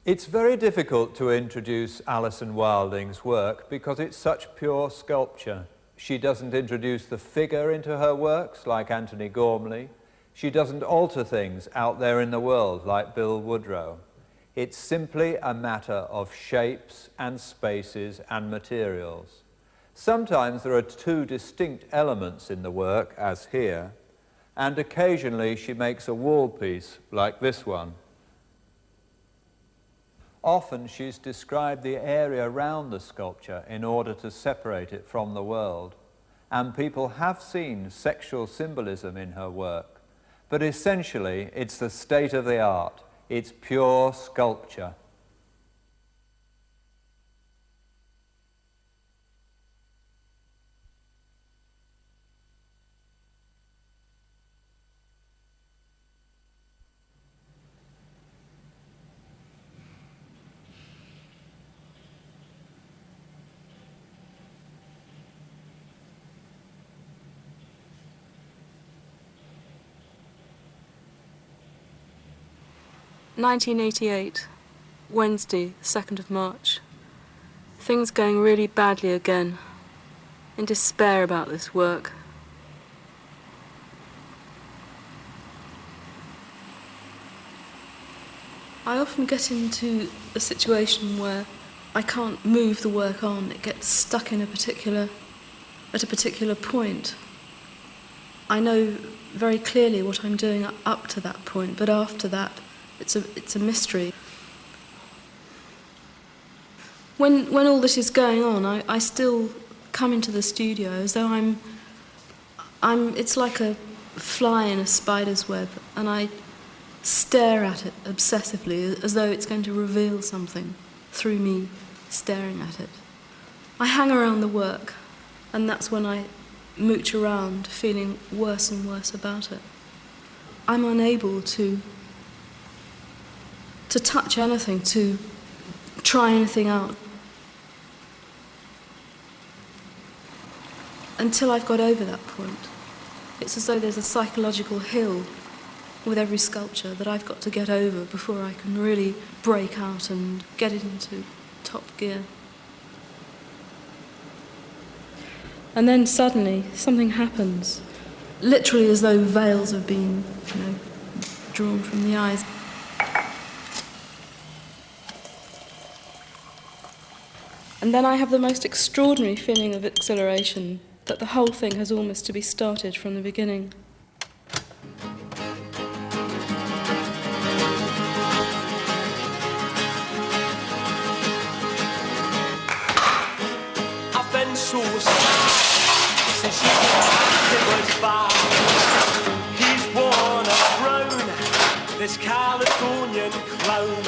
It's very difficult to introduce Alison Wilding's work because it's such pure sculpture. She doesn't introduce the figure into her works like Anthony Gormley. She doesn't alter things out there in the world like Bill Woodrow. It's simply a matter of shapes and spaces and materials. Sometimes there are two distinct elements in the work, as here, and occasionally she makes a wall piece like this one. Often she's described the area around the sculpture in order to separate it from the world, and people have seen sexual symbolism in her work, but essentially it's the state of the art. It's pure sculpture. (1988), Wednesday, 2nd of March. Things going really badly again. In despair about this work. I often get into a situation where I can't move the work on. It gets stuck in at a particular point. I know very clearly what I'm doing up to that point, but after that, it's a mystery. When all this is going on, I still come into the studio as though it's like a fly in a spider's web, and I stare at it obsessively as though it's going to reveal something through me staring at it. I hang around the work, and that's when I mooch around, feeling worse and worse about it. I'm unable to touch anything, to try anything out, until I've got over that point. It's as though there's a psychological hill with every sculpture that I've got to get over before I can really break out and get it into top gear. And then suddenly something happens, literally as though veils have been, drawn from the eyes. And then I have the most extraordinary feeling of exhilaration, that the whole thing has almost to be started from the beginning. I've been so sad since it was bad. He's worn a frown, this Caledonian clown.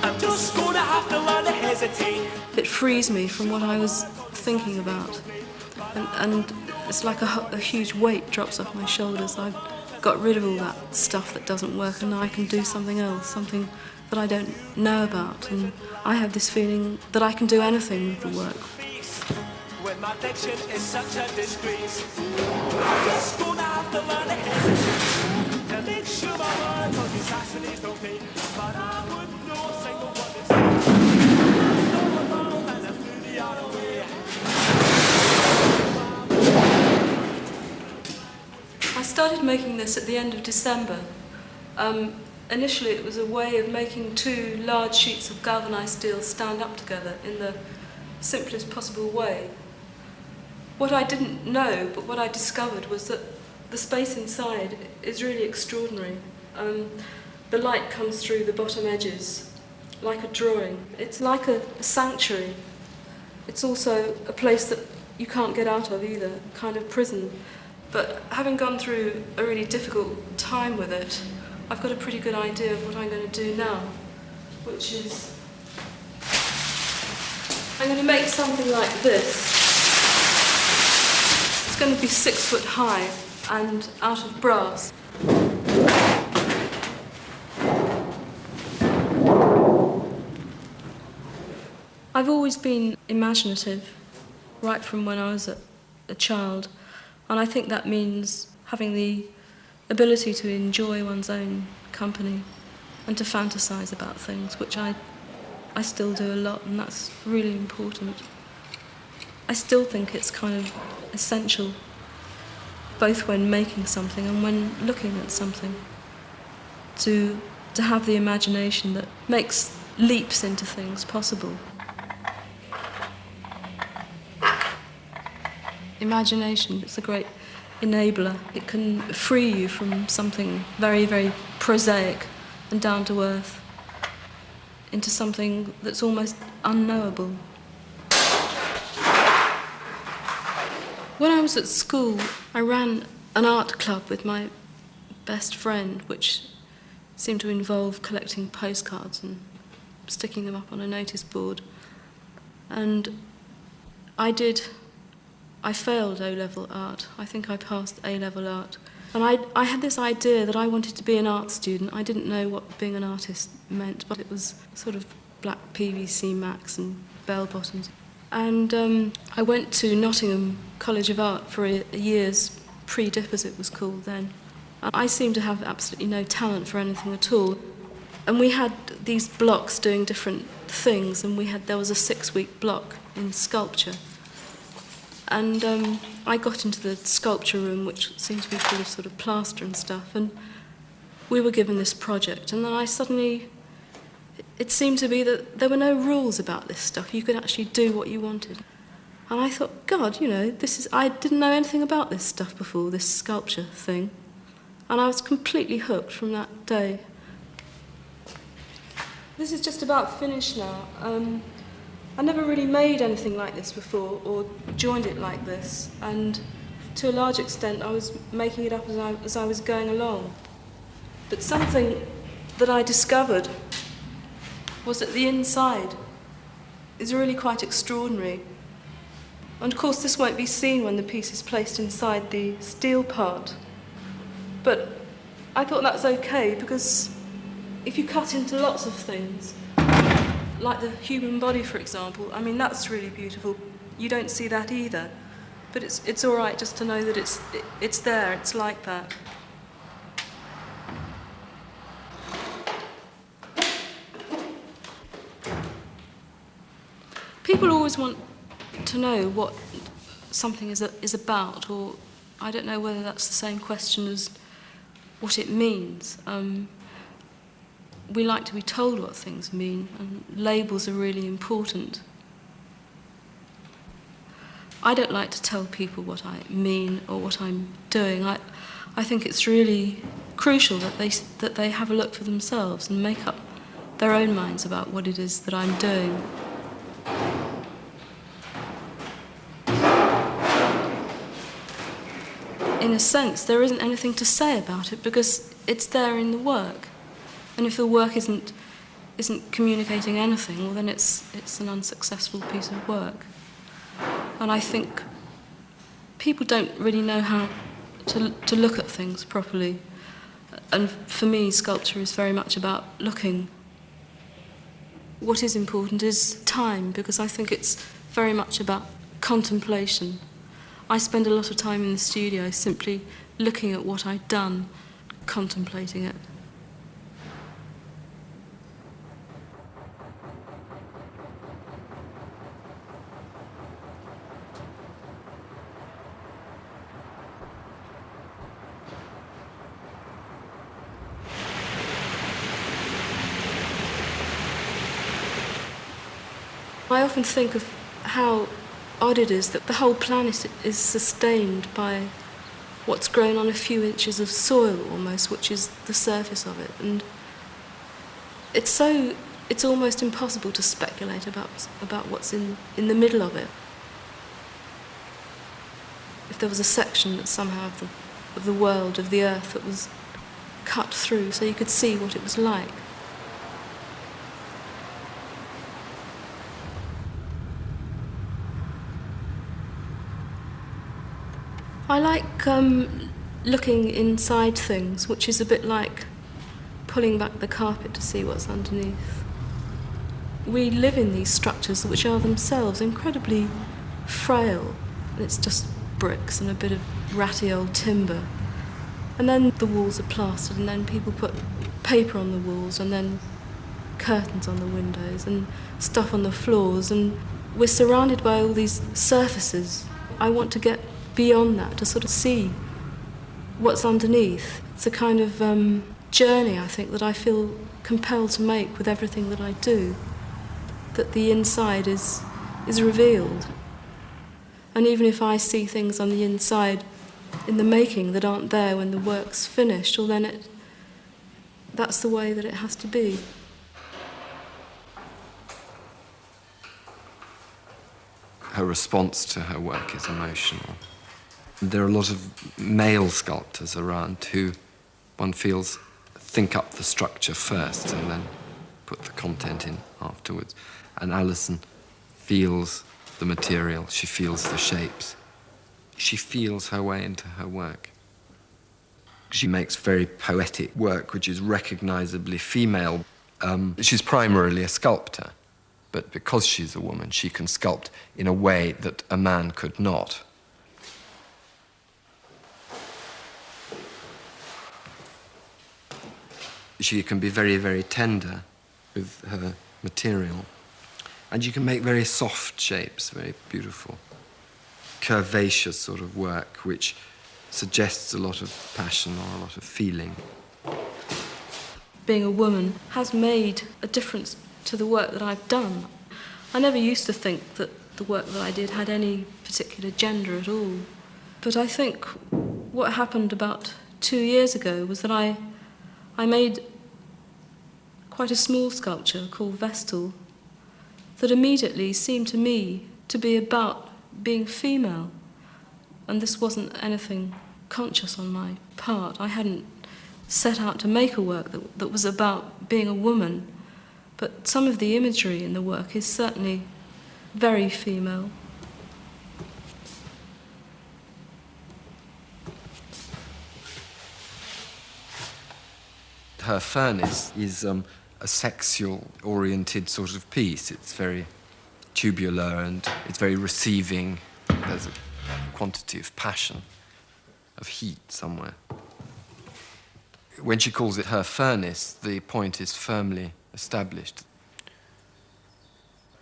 I'm just gonna have to learn to hesitate. It frees me from what I was thinking about, and it's like a huge weight drops off my shoulders. I've got rid of all that stuff that doesn't work, and now I can do something else, something that I don't know about, and I have this feeling that I can do anything with the work. When my diction is such a disgrace, I'm just gonna have to learn to hesitate, to make sure my words on these Saxonies don't pay, but I wouldn't know a single word they say. I started making this at the end of December. Initially it was a way of making two large sheets of galvanized steel stand up together in the simplest possible way. What I didn't know, but what I discovered, was that the space inside is really extraordinary. The light comes through the bottom edges, like a drawing. It's like a sanctuary. It's also a place that you can't get out of either, a kind of prison. But having gone through a really difficult time with it, I've got a pretty good idea of what I'm going to do now, which is I'm going to make something like this. It's going to be 6 foot high and out of brass. I've always been imaginative, right from when I was a child, and I think that means having the ability to enjoy one's own company. and to fantasize about things, which I still do a lot, and that's really important. I still think it's kind of essential, both when making something and when looking at something, to have the imagination that makes leaps into things possible. Imagination is a great enabler. It can free you from something very, very prosaic and down to earth into something that's almost unknowable. When I was at school, I ran an art club with my best friend, which seemed to involve collecting postcards and sticking them up on a notice board. And I failed O-level art. I think I passed A-level art. And I had this idea that I wanted to be an art student. I didn't know what being an artist meant, but it was sort of black PVC Macs and bell-bottoms. And I went to Nottingham College of Art for a year's pre-dip, as it was called then. I seemed to have absolutely no talent for anything at all. And we had these blocks doing different things, and there was a 6-week block in sculpture. And I got into the sculpture room, which seemed to be full of sort of plaster and stuff, and we were given this project. And then it seemed to be that there were no rules about this stuff. You could actually do what you wanted. And I thought, God, I didn't know anything about this stuff before, this sculpture thing. And I was completely hooked from that day. This is just about finished now. I never really made anything like this before or joined it like this, and to a large extent I was making it up as I was going along. But something that I discovered was that the inside is really quite extraordinary. And of course this won't be seen when the piece is placed inside the steel part. But I thought that's okay, because if you cut into lots of things, like the human body, for example, I mean, that's really beautiful. You don't see that either. But it's all right just to know that it's there, it's like that. People always want to know what something is about, or I don't know whether that's the same question as what it means. We like to be told what things mean, and labels are really important. I don't like to tell people what I mean or what I'm doing. I think it's really crucial that they have a look for themselves and make up their own minds about what it is that I'm doing. In a sense, there isn't anything to say about it because it's there in the work. And if the work isn't communicating anything, well, then it's an unsuccessful piece of work. And I think people don't really know how to look at things properly. And for me, sculpture is very much about looking. What is important is time, because I think it's very much about contemplation. I spend a lot of time in the studio simply looking at what I'd done, contemplating it. I often think of how odd it is that the whole planet is sustained by what's grown on a few inches of soil almost, which is the surface of it. And it's almost impossible to speculate about what's in the middle of it. If there was a section that somehow of the world, of the earth, that was cut through so you could see what it was like. I like looking inside things, which is a bit like pulling back the carpet to see what's underneath. We live in these structures which are themselves incredibly frail. It's just bricks and a bit of ratty old timber. And then the walls are plastered, and then people put paper on the walls, and then curtains on the windows, and stuff on the floors, and we're surrounded by all these surfaces. I want to get beyond that, to sort of see what's underneath. It's a kind of journey, I think, that I feel compelled to make with everything that I do, that the inside is revealed. And even if I see things on the inside in the making that aren't there when the work's finished, well, then that's the way that it has to be. Her response to her work is emotional. There are a lot of male sculptors around who, one feels, think up the structure first and then put the content in afterwards. And Alison feels the material, she feels the shapes. She feels her way into her work. She makes very poetic work which is recognisably female. She's primarily a sculptor, but because she's a woman, she can sculpt in a way that a man could not. She can be very, very tender with her material. And you can make very soft shapes, very beautiful, curvaceous sort of work, which suggests a lot of passion or a lot of feeling. Being a woman has made a difference to the work that I've done. I never used to think that the work that I did had any particular gender at all. But I think what happened about 2 years ago was that I made quite a small sculpture called Vestal that immediately seemed to me to be about being female. And this wasn't anything conscious on my part. I hadn't set out to make a work that was about being a woman. But some of the imagery in the work is certainly very female. Her furnace is a sexual-oriented sort of piece. It's very tubular and it's very receiving. There's a quantity of passion, of heat somewhere. When she calls it her furnace, the point is firmly established.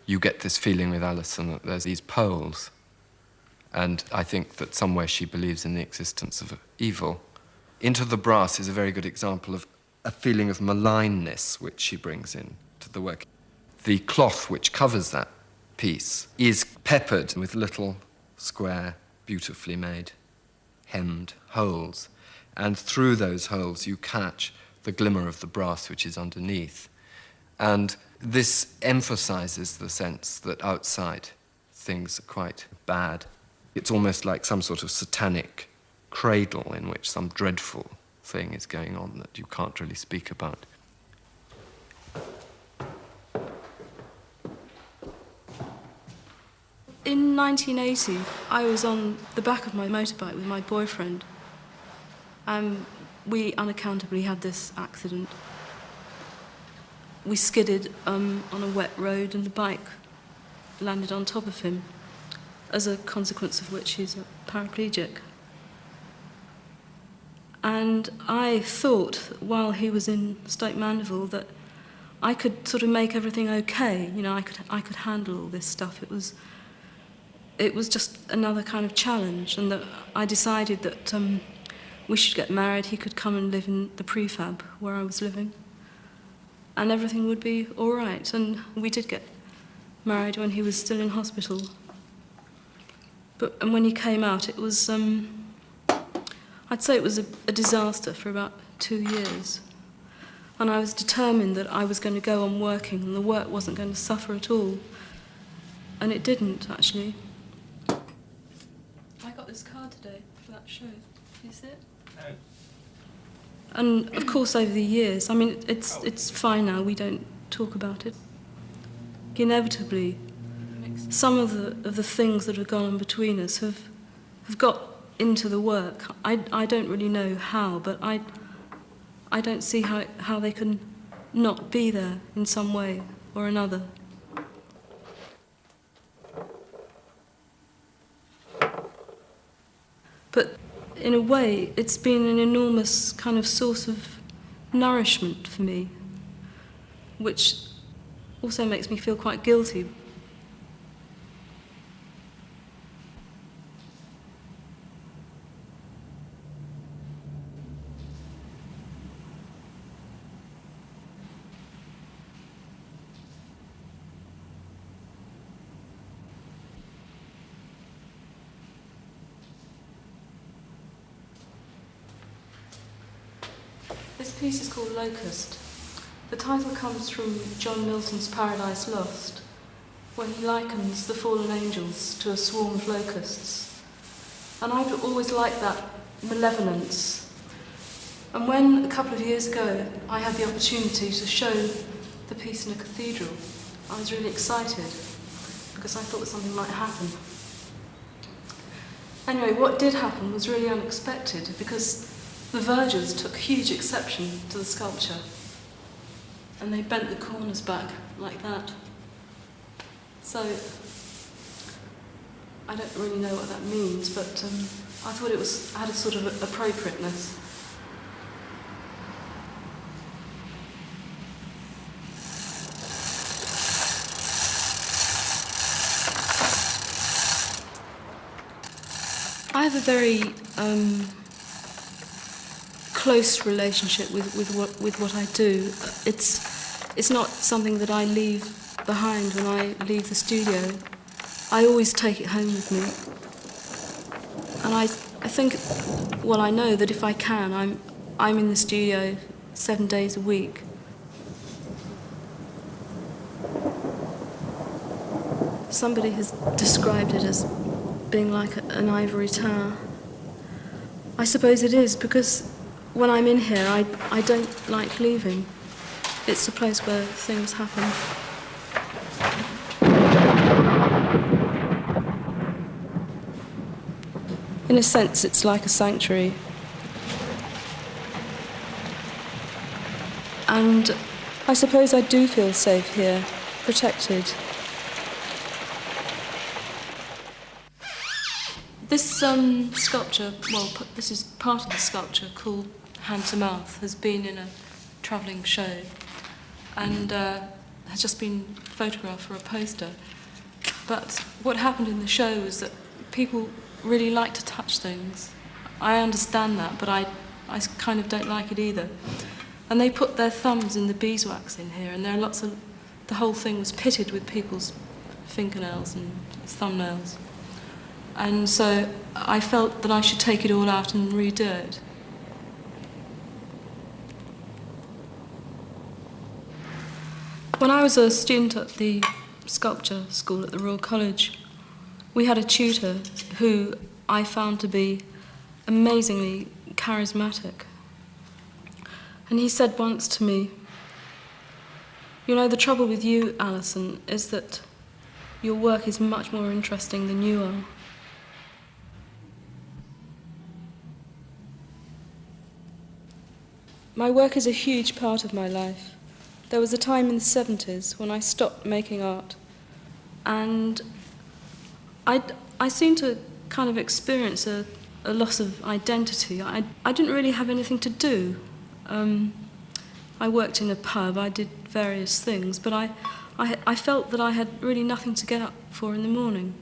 You get this feeling with Alison that there's these poles, and I think that somewhere she believes in the existence of evil. Into the Brass is a very good example of a feeling of malignness which she brings in to the work. The cloth which covers that piece is peppered with little square, beautifully made, hemmed holes, and through those holes you catch the glimmer of the brass which is underneath. And this emphasizes the sense that outside things are quite bad. It's almost like some sort of satanic cradle in which some dreadful thing is going on that you can't really speak about. In 1980, I was on the back of my motorbike with my boyfriend. We unaccountably had this accident. We skidded on a wet road and the bike landed on top of him, as a consequence of which he's a paraplegic. And I thought, while he was in Stoke Mandeville, that I could sort of make everything okay. You know, I could handle all this stuff. It was just another kind of challenge, and that I decided that we should get married. He could come and live in the prefab where I was living, and everything would be all right. And we did get married when he was still in hospital. And when he came out, it was, I'd say it was a disaster for about 2 years. And I was determined that I was going to go on working and the work wasn't going to suffer at all. And it didn't, actually. I got this card today for that show. Do you see it? No. And, of course, over the years, I mean, it's fine now, we don't talk about it. Inevitably, some of the things that have gone on between us have got into the work. I don't really know how, but I don't see how they can not be there in some way or another. But in a way, it's been an enormous kind of source of nourishment for me, which also makes me feel quite guilty. This piece is called Locust. The title comes from John Milton's Paradise Lost, where he likens the fallen angels to a swarm of locusts. And I've always liked that malevolence. And when, a couple of years ago, I had the opportunity to show the piece in a cathedral, I was really excited, because I thought that something might happen. Anyway, what did happen was really unexpected, because the vergers took huge exception to the sculpture, and they bent the corners back like that. So, I don't really know what that means, but I thought it had a sort of appropriateness. I have a very close relationship with what I do. It's not something that I leave behind when I leave the studio. I always take it home with me. And I think, well, I know that if I can, I'm in the studio 7 days a week. Somebody has described it as being like an ivory tower. I suppose it is, because when I'm in here, I don't like leaving. It's a place where things happen. In a sense, it's like a sanctuary. And I suppose I do feel safe here, protected. This sculpture, well, this is part of the sculpture called Hand to Mouth, has been in a travelling show and has just been photographed for a poster. But what happened in the show was that people really like to touch things. I understand that, but I kind of don't like it either. And they put their thumbs in the beeswax in here, and there are lots of... The whole thing was pitted with people's fingernails and thumbnails. And so I felt that I should take it all out and redo it. When I was a student at the sculpture school at the Royal College, we had a tutor who I found to be amazingly charismatic. And he said once to me, "You know, the trouble with you, Alison, is that your work is much more interesting than you are." My work is a huge part of my life. There was a time in the 70s when I stopped making art, and I seemed to kind of experience a loss of identity. I didn't really have anything to do. I worked in a pub, I did various things, but I felt that I had really nothing to get up for in the morning.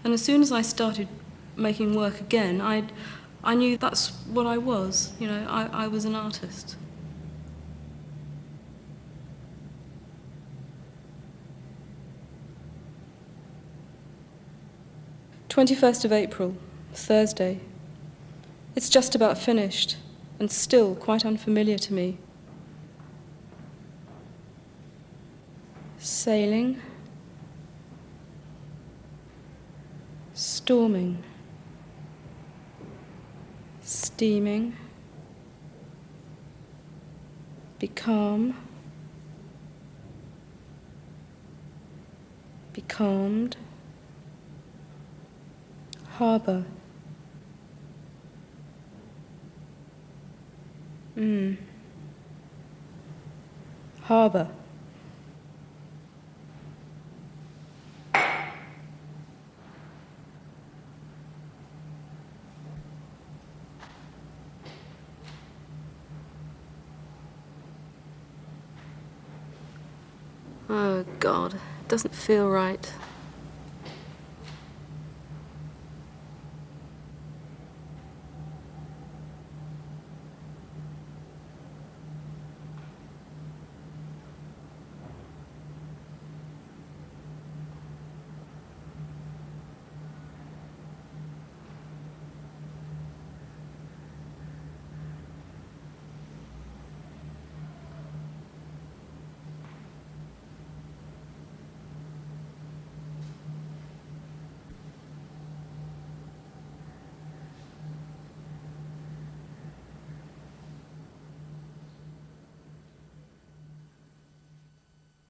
And as soon as I started making work again, I knew that's what I was. You know, I was an artist. "21st of April, Thursday. It's just about finished, and still quite unfamiliar to me. Sailing, storming, steaming, be calm, be calmed, harbour. Harbour. Oh, God. It doesn't feel right.